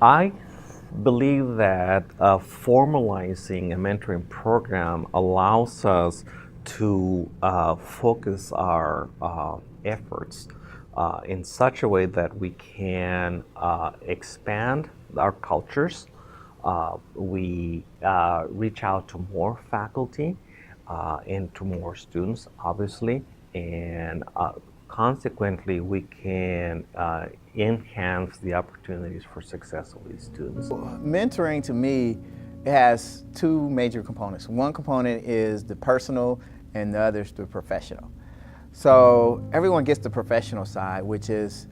I believe that formalizing a mentoring program allows us to focus our efforts in such a way that we can expand our cultures. We reach out to more faculty and to more students, obviously, and consequently, we can enhance the opportunities for success of these students. Mentoring, to me, has two major components. One component is the personal and the other is the professional. So everyone gets the professional side, which is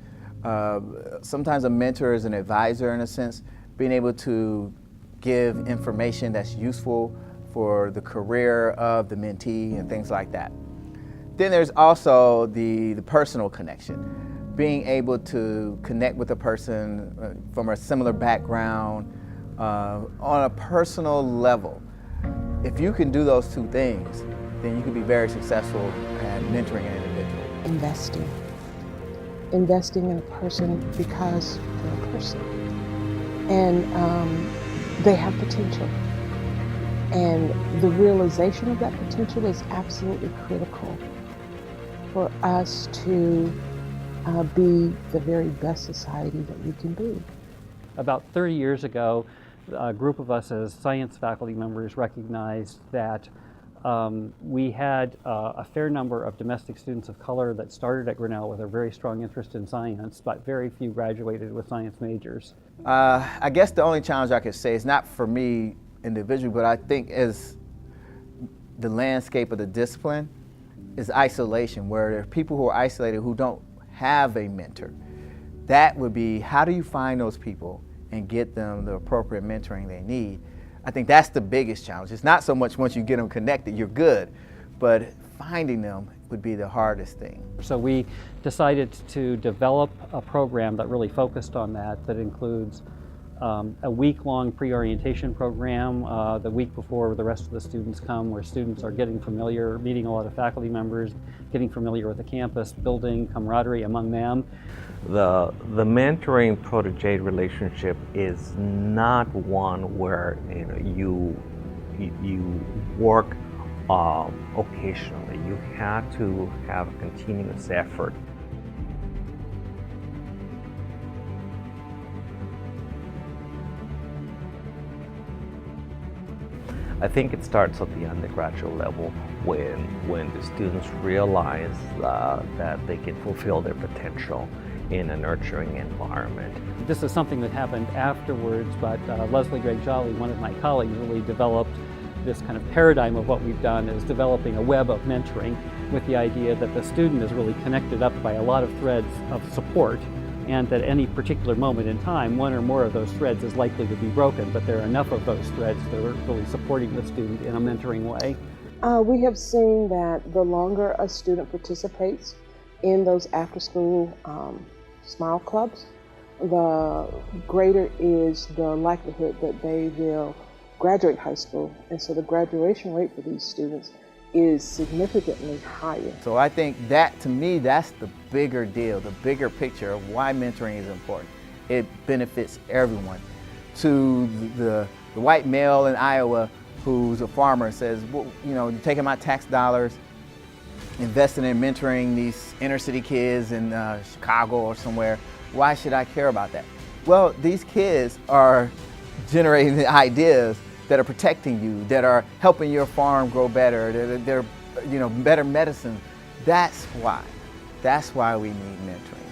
sometimes a mentor is an advisor in a sense, being able to give information that's useful for the career of the mentee and things like that. Then there's also the personal connection, being able to connect with a person from a similar background on a personal level. If you can do those two things, then you can be very successful at mentoring an individual. Investing in a person because they're a person. And they have potential. And the realization of that potential is absolutely critical for us to be the very best society that we can be. About 30 years ago, a group of us as science faculty members recognized that we had a fair number of domestic students of color that started at Grinnell with a very strong interest in science, but very few graduated with science majors. I guess the only challenge I could say is not for me individually, but I think as the landscape of the discipline is isolation, where there are people who are isolated who don't have a mentor. That would be, how do you find those people and get them the appropriate mentoring they need? I think that's the biggest challenge. It's not so much once you get them connected, you're good, but finding them would be the hardest thing. So we decided to develop a program that really focused on that includes a week-long pre-orientation program the week before the rest of the students come, where students are getting familiar, meeting a lot of faculty members, getting familiar with the campus, building camaraderie among them. The mentoring protege relationship is not one where you work occasionally. You have to have a continuous effort. I think it starts at the undergraduate level when the students realize that they can fulfill their potential in a nurturing environment. This is something that happened afterwards, but Leslie Gregg Jolly, one of my colleagues, really developed this kind of paradigm of what we've done is developing a web of mentoring with the idea that the student is really connected up by a lot of threads of support, and that any particular moment in time, one or more of those threads is likely to be broken, but there are enough of those threads that are really supporting the student in a mentoring way. We have seen that the longer a student participates in those after-school smile clubs, the greater is the likelihood that they will graduate high school. And so the graduation rate for these students is significantly higher. So I think that, to me, that's the bigger deal, the bigger picture of why mentoring is important. It benefits everyone. To the white male in Iowa who's a farmer says, well, you're taking my tax dollars, investing in mentoring these inner city kids in Chicago or somewhere. Why should I care about that? Well, these kids are generating the ideas that are protecting you, that are helping your farm grow better, they're better medicine. That's why we need mentoring.